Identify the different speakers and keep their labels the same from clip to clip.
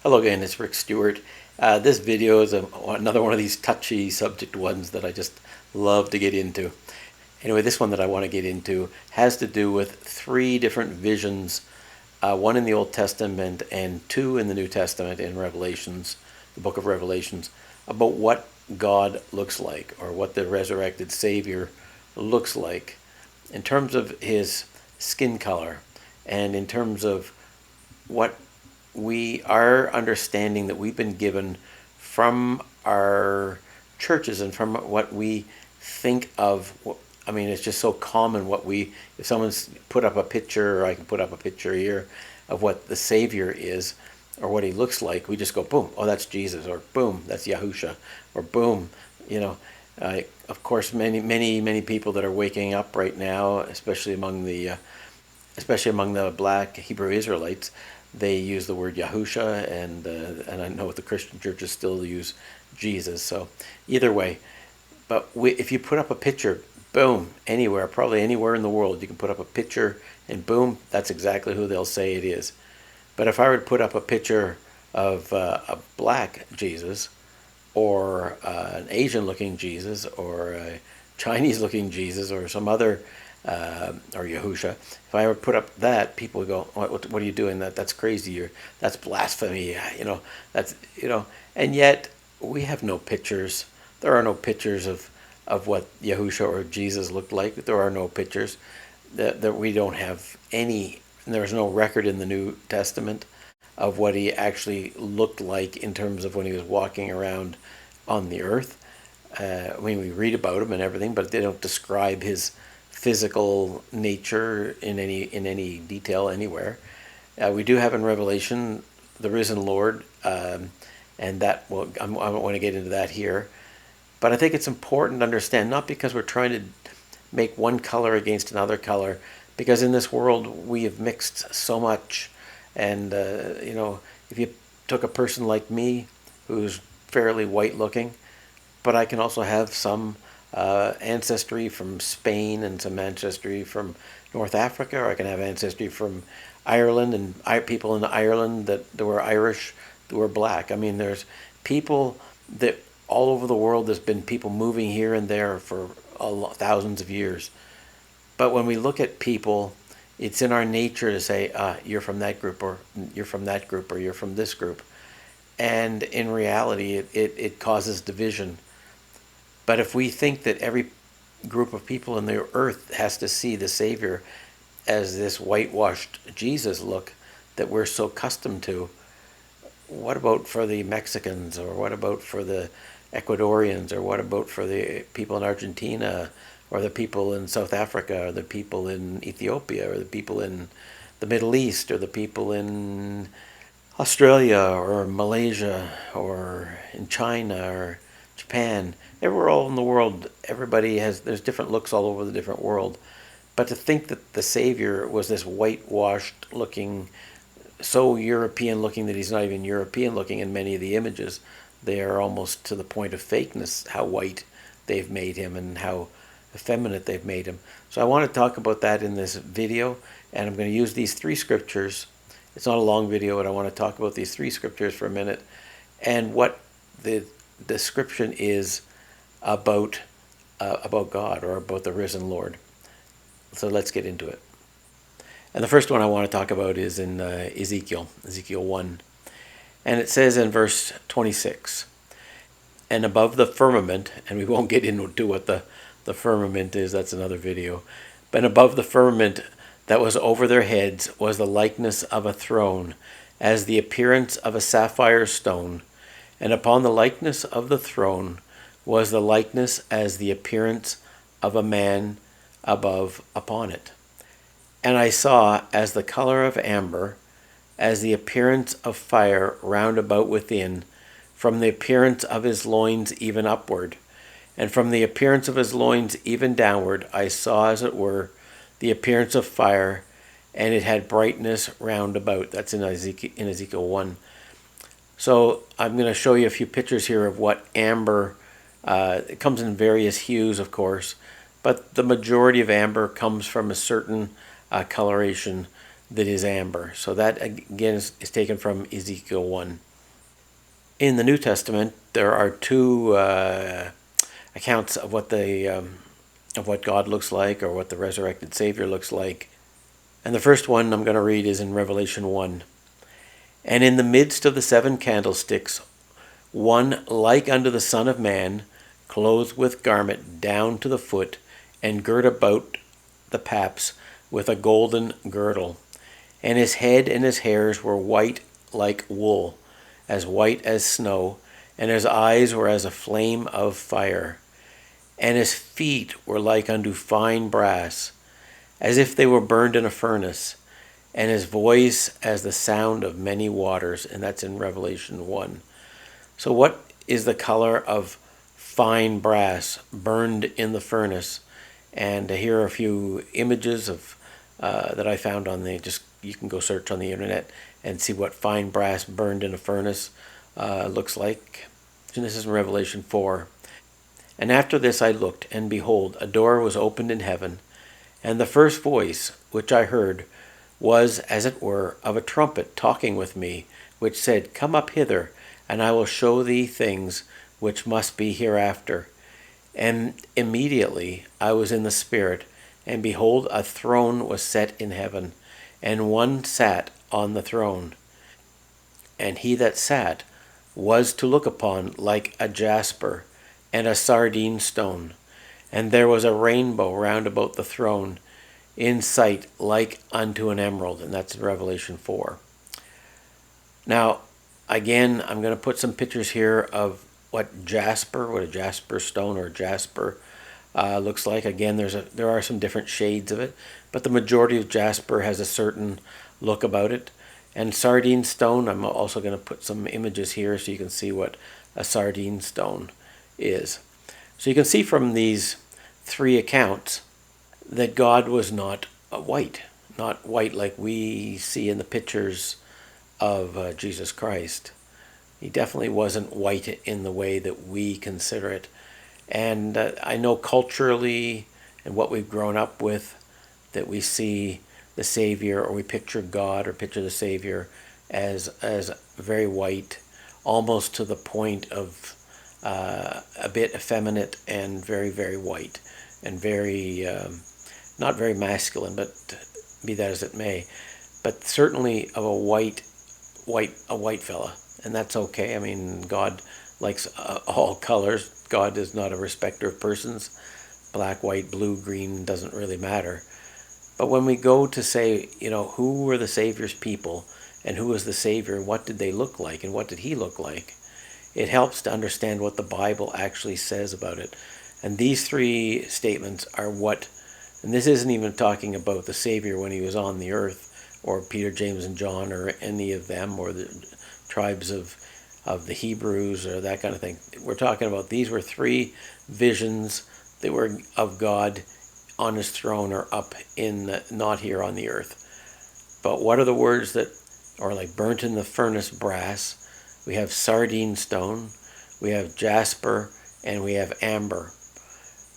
Speaker 1: Hello again, it's Rick Stewart. This video is another one of these touchy subject ones that I just love to get into. Anyway, this one that I want to get into has to do with three different visions, one in the Old Testament and two in the New Testament in Revelations, the book of Revelations, about what God looks like or what the resurrected Savior looks like in terms of his skin color and in terms of what our understanding that we've been given from our churches and from what we think of. I mean, it's just so common if someone's put up a picture, or I can put up a picture here of what the Savior is or what he looks like, we just go, boom, oh, that's Jesus, or boom, that's Yahusha, or boom, you know. Of course, many people that are waking up right now, especially among the black Hebrew Israelites, they use the word Yahusha, and I know the Christian churches still use Jesus. So either way, but if you put up a picture, boom, anywhere, probably anywhere in the world, you can put up a picture, and boom, that's exactly who they'll say it is. But if I were to put up a picture of a black Jesus, or an Asian-looking Jesus, or a Chinese-looking Jesus, or some other, or Yahusha, if I ever put up that, people would go, what are you doing? That's crazy. That's blasphemy. And yet we have no pictures. There are no pictures of what Yahusha or Jesus looked like. There are no pictures that we don't have any. There's no record in the New Testament of what he actually looked like in terms of when he was walking around on the earth. We read about him and everything, but they don't describe his physical nature in any detail anywhere. We do have in Revelation the risen Lord, and that I don't want to get into that here. But I think it's important to understand, not because we're trying to make one color against another color, because in this world we have mixed so much. And if you took a person like me, who's fairly white looking, but I can also have some ancestry from Spain and some ancestry from North Africa, or I can have ancestry from Ireland and people in Ireland that were Irish, that were black. I mean, there's people that all over the world, there's been people moving here and there for thousands of years. But when we look at people, it's in our nature to say, you're from that group, or you're from that group, or you're from this group. And in reality, it causes division. But if we think that every group of people in the earth has to see the Savior as this whitewashed Jesus look that we're so accustomed to, what about for the Mexicans, or what about for the Ecuadorians, or what about for the people in Argentina, or the people in South Africa, or the people in Ethiopia, or the people in the Middle East, or the people in Australia, or Malaysia, or in China, or Japan? Everywhere all in the world, there's different looks all over the different world. But to think that the Savior was this whitewashed looking, so European looking that he's not even European looking in many of the images, they are almost to the point of fakeness, how white they've made him and how effeminate they've made him. So I want to talk about that in this video, and I'm going to use these three scriptures. It's not a long video, but I want to talk about these three scriptures for a minute and what the description is about God, or about the risen Lord. So let's get into it. And the first one I want to talk about is in Ezekiel 1. And it says in verse 26, and above the firmament, and we won't get into what the firmament is, that's another video, but above the firmament that was over their heads was the likeness of a throne, as the appearance of a sapphire stone, and upon the likeness of the throne was the likeness as the appearance of a man above upon it. And I saw as the color of amber, as the appearance of fire round about within, from the appearance of his loins even upward, and from the appearance of his loins even downward, I saw as it were the appearance of fire, and it had brightness round about. That's in Ezekiel 1. So I'm going to show you a few pictures here of what amber, it comes in various hues, of course, but the majority of amber comes from a certain coloration that is amber. So that again is taken from Ezekiel 1. In the New Testament, there are two accounts of what God looks like, or what the resurrected Savior looks like. And the first one I'm going to read is in Revelation 1. And in the midst of the seven candlesticks, one like unto the Son of Man, clothed with garment down to the foot, and girt about the paps with a golden girdle. And his head and his hairs were white like wool, as white as snow, and his eyes were as a flame of fire. And his feet were like unto fine brass, as if they were burned in a furnace, and his voice as the sound of many waters. And that's in Revelation 1. So what is the color of fine brass burned in the furnace? And here are a few images of that I found on you can go search on the internet and see what fine brass burned in a furnace looks like. And this is in Revelation 4. And after this I looked, and behold, a door was opened in heaven, and the first voice which I heard was, as it were, of a trumpet talking with me, which said, Come up hither, and I will show thee things which must be hereafter. And immediately I was in the Spirit, and behold, a throne was set in heaven, and one sat on the throne. And he that sat was to look upon like a jasper and a sardine stone. And there was a rainbow round about the throne, in sight like unto an emerald. And that's in Revelation 4. Now, again, I'm going to put some pictures here of what a jasper stone or jasper looks like. Again, there are some different shades of it, but the majority of jasper has a certain look about it. And sardine stone, I'm also going to put some images here so you can see what a sardine stone is. So you can see from these three accounts that God was not white like we see in the pictures of Jesus Christ. He definitely wasn't white in the way that we consider it. And I know culturally and what we've grown up with, that we see the Savior, or we picture God or picture the Savior as very white, almost to the point of a bit effeminate and very, very white, and very not very masculine, but be that as it may, but certainly of a white fella. And that's okay. I mean, God likes all colors. God is not a respecter of persons. Black, white, blue, green, doesn't really matter. But when we go to say, who were the Savior's people, and who was the Savior, and what did they look like, and what did he look like, it helps to understand what the Bible actually says about it. And these three statements are and this isn't even talking about the Savior when he was on the earth, or Peter, James, and John, or any of them, or the tribes of the Hebrews, or that kind of thing. We're talking about these were three visions that were of God on his throne, or up not here on the earth. But what are the words that are like burnt in the furnace brass? We have sardine stone, we have jasper, and we have amber.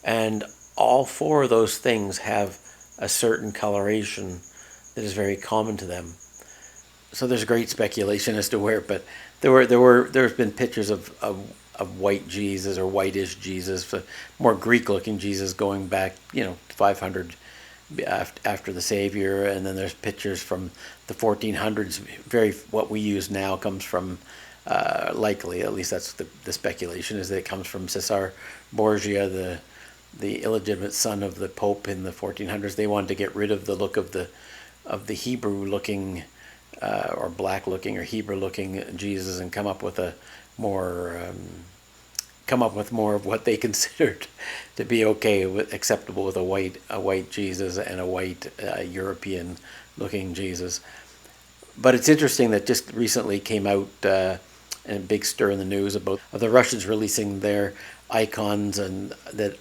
Speaker 1: And all four of those things have a certain coloration that is very common to them. So there's great speculation as to where, but there's been pictures of white Jesus, or whitish Jesus, more Greek-looking Jesus, going back 500 after the Savior, and then there's pictures from the 1400s. What we use now comes from likely, at least that's the speculation, is that it comes from Caesar Borgia, the illegitimate son of the Pope in the 1400s. They wanted to get rid of the look of the Hebrew-looking or black-looking or Hebrew-looking Jesus, and come up with more of what they considered to be acceptable with a white Jesus and a white European-looking Jesus. But it's interesting that just recently came out and a big stir in the news about the Russians releasing their icons and that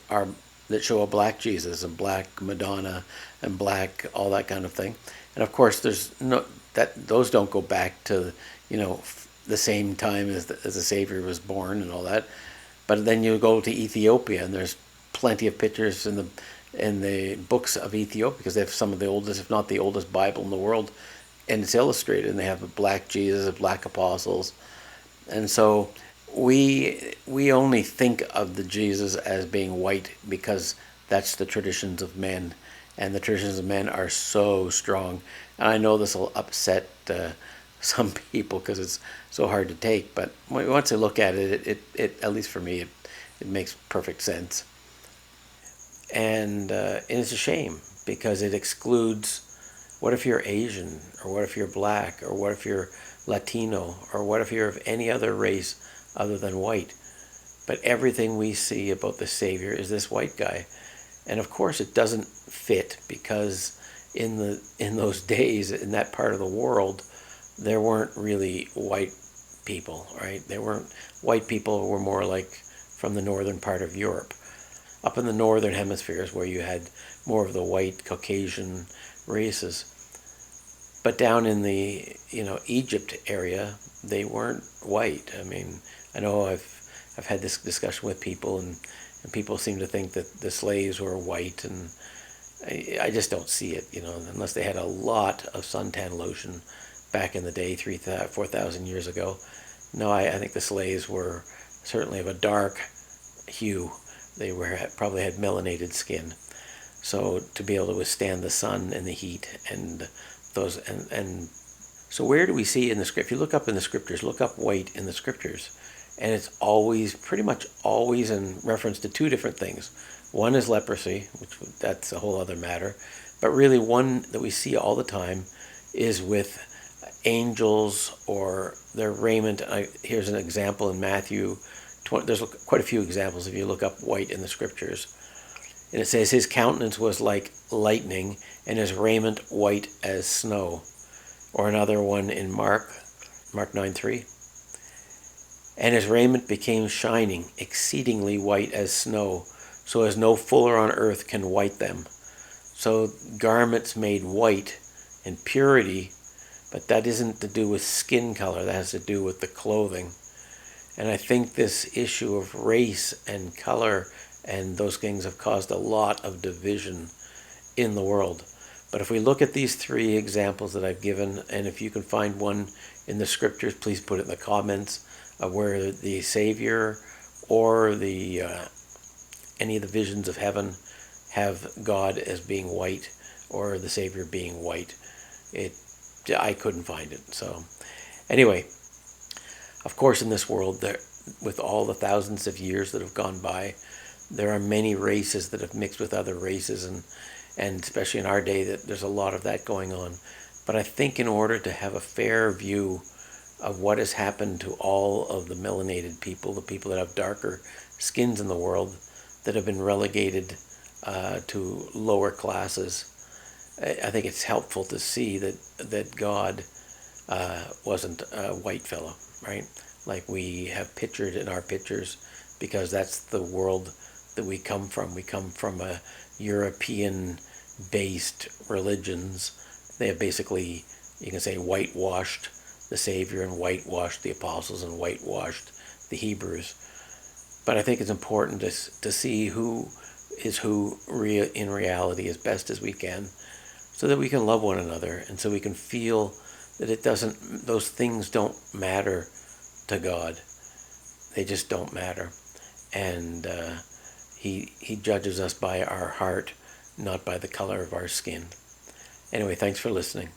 Speaker 1: show a black Jesus and black Madonna and black all that kind of thing. And of course, those don't go back to the same time as the Savior was born and all that. But then you go to Ethiopia, and there's plenty of pictures in the books of Ethiopia, because they have some of the oldest, if not the oldest, Bible in the world, and it's illustrated. And they have a black Jesus, black apostles, And so we only think of the Jesus as being white because that's the traditions of men, and the traditions of men are so strong. And I know this will upset some people because it's so hard to take, but once you look at it, it at least for me, it makes perfect sense. And it's a shame because it excludes, what if you're Asian, or what if you're black, or what if you're Latino, or what if you're of any other race other than white? But everything we see about the Savior is this white guy. And of course it doesn't fit because in those days in that part of the world there weren't really white people, right? There weren't white people who were more like from the northern part of Europe. Up in the northern hemispheres where you had more of the white Caucasian races. But down in the Egypt area, they weren't white. I mean, I know I've had this discussion with people, and people seem to think that the slaves were white, and I just don't see it. Unless they had a lot of suntan lotion back in the day, 4,000 years ago. No, I think the slaves were certainly of a dark hue. They probably had melanated skin, so to be able to withstand the sun and the heat and those and so where do we see in the script? If you look up in the scriptures, look up white in the scriptures, and it's always, pretty much always, in reference to two different things. One is leprosy, which that's a whole other matter, but really one that we see all the time is with angels or their raiment. Here's an example in Matthew 20. There's quite a few examples if you look up white in the scriptures. And it says his countenance was like lightning and his raiment white as snow. Or another one in Mark 9:3. And his raiment became shining, exceedingly white as snow, so as no fuller on earth can white them. So garments made white and purity, but that isn't to do with skin color, that has to do with the clothing. And I think this issue of race and color and those things have caused a lot of division in the world. But if we look at these three examples that I've given, and if you can find one in the scriptures, please put it in the comments of where the Savior or the any of the visions of heaven have God as being white or the Savior being white. I couldn't find it. So anyway, of course, in this world, with all the thousands of years that have gone by, there are many races that have mixed with other races, and especially in our day, that there's a lot of that going on. But I think in order to have a fair view of what has happened to all of the melanated people, the people that have darker skins in the world, that have been relegated to lower classes, I think it's helpful to see that God wasn't a white fellow, right? Like we have pictured in our pictures, because that's the world that we come from. We come from a European-based religions. They have basically, you can say, whitewashed the Savior and whitewashed the apostles and whitewashed the Hebrews. But I think it's important to see who is who in reality as best as we can, so that we can love one another, and so we can feel that those things don't matter to God. They just don't matter. And he judges us by our heart, not by the color of our skin. Anyway, thanks for listening.